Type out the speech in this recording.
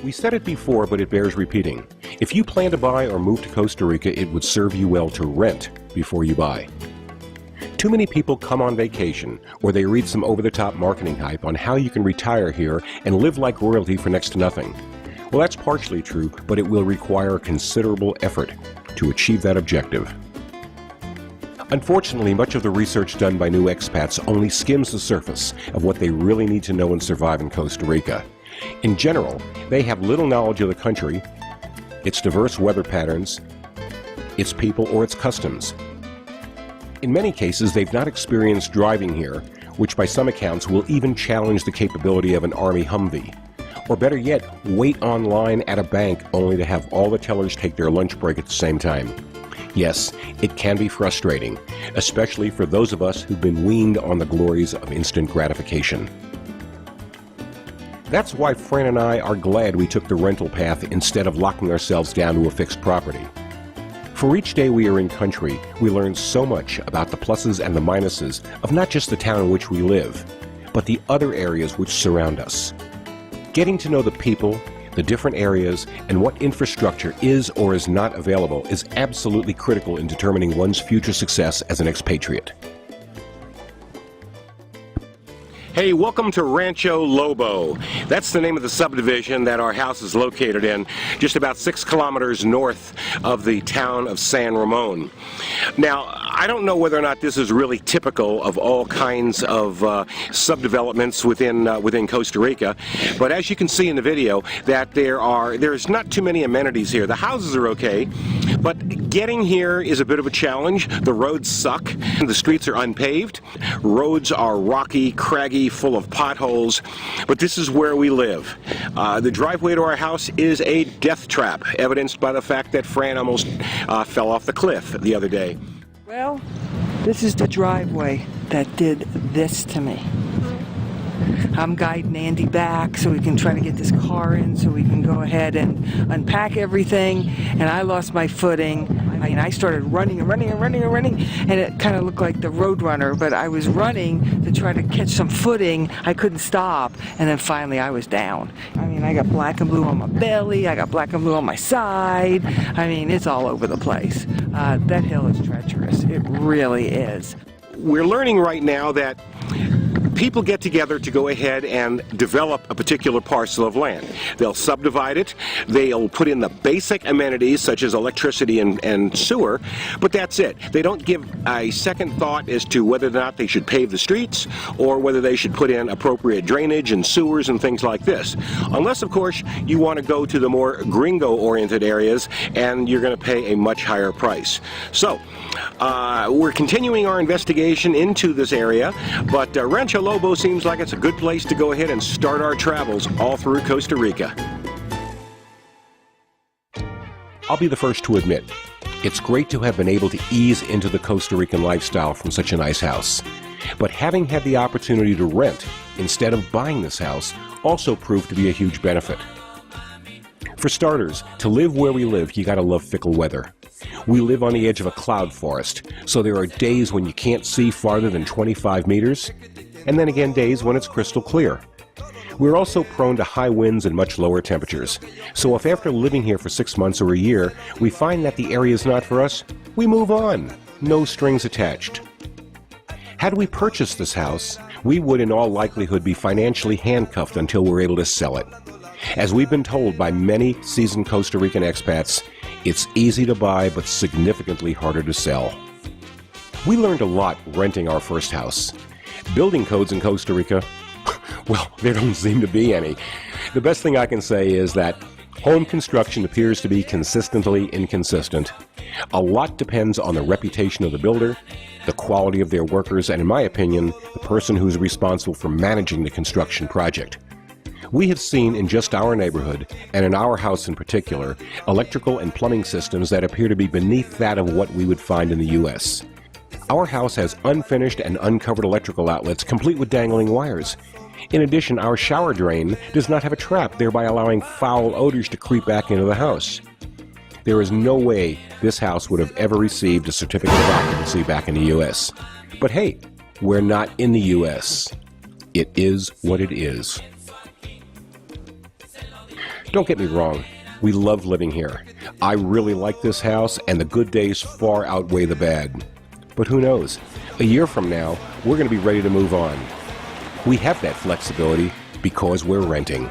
We said it before, but it bears repeating. If you plan to buy or move to Costa Rica, it would serve you well to rent before you buy. Too many people come on vacation, or they read some over-the-top marketing hype on how you can retire here and live like royalty for next to nothing. Well, that's partially true, but it will require considerable effort to achieve that objective. Unfortunately, much of the research done by new expats only skims the surface of what they really need to know and survive in Costa Rica. In general, they have little knowledge of the country, its diverse weather patterns, its people, or its customs. In many cases, they've not experienced driving here, which by some accounts will even challenge the capability of an Army Humvee. Or better yet, wait online at a bank only to have all the tellers take their lunch break at the same time. Yes, it can be frustrating, especially for those of us who've been weaned on the glories of instant gratification. That's why Fran and I are glad we took the rental path instead of locking ourselves down to a fixed property. For each day we are in country, we learn so much about the pluses and the minuses of not just the town in which we live, but the other areas which surround us. Getting to know the people, the different areas, and what infrastructure is or is not available is absolutely critical in determining one's future success as an expatriate. Hey, welcome to Rancho Lobo. That's the name of the subdivision that our house is located in, just about 6 kilometers north of the town of San Ramon. Now, I don't know whether or not this is really typical of all kinds of subdevelopments within Costa Rica, but as you can see in the video, that there's not too many amenities here. The houses are okay, but getting here is a bit of a challenge. The roads suck. The streets are unpaved. Roads are rocky, craggy, full of potholes, but this is where we live. The driveway to our house is a death trap, evidenced by the fact that Fran almost fell off the cliff the other day. Well, this is the driveway that did this to me. I'm guiding Andy back so we can try to get this car in so we can go ahead and unpack everything, and I lost my footing. I started running, and it kind of looked like the Roadrunner, but I was running to try to catch some footing. I couldn't stop, and then finally I was down. I got black and blue on my belly, I got black and blue on my side. It's all over the place. That hill is treacherous. It really is. We're learning right now that people get together to go ahead and develop a particular parcel of land. They'll subdivide it, they'll put in the basic amenities such as electricity and sewer, but that's it. They don't give a second thought as to whether or not they should pave the streets or whether they should put in appropriate drainage and sewers and things like this. Unless, of course, you want to go to the more gringo-oriented areas and you're going to pay a much higher price. So, we're continuing our investigation into this area, but Rancho Lobo seems like it's a good place to go ahead and start our travels all through Costa Rica. I'll be the first to admit, it's great to have been able to ease into the Costa Rican lifestyle from such a nice house. But having had the opportunity to rent instead of buying this house also proved to be a huge benefit. For starters, to live where we live, you gotta love fickle weather. We live on the edge of a cloud forest, so there are days when you can't see farther than 25 meters, and then again days when it's crystal clear. We're also prone to high winds and much lower temperatures, so if after living here for 6 months or a year, we find that the area is not for us, we move on, no strings attached. Had we purchased this house, we would in all likelihood be financially handcuffed until we're able to sell it. As we've been told by many seasoned Costa Rican expats, it's easy to buy but significantly harder to sell. We learned a lot renting our first house. Building codes in Costa Rica, well, there don't seem to be any. The best thing I can say is that home construction appears to be consistently inconsistent. A lot depends on the reputation of the builder, the quality of their workers, and in my opinion, the person who's responsible for managing the construction project. We have seen in just our neighborhood, and in our house in particular, electrical and plumbing systems that appear to be beneath that of what we would find in the U.S. Our house has unfinished and uncovered electrical outlets complete with dangling wires. In addition, our shower drain does not have a trap, thereby allowing foul odors to creep back into the house. There is no way this house would have ever received a certificate of occupancy back in the U.S. But hey, we're not in the U.S. It is what it is. Don't get me wrong, we love living here. I really like this house, and the good days far outweigh the bad. But who knows? A year from now, we're going to be ready to move on. We have that flexibility because we're renting.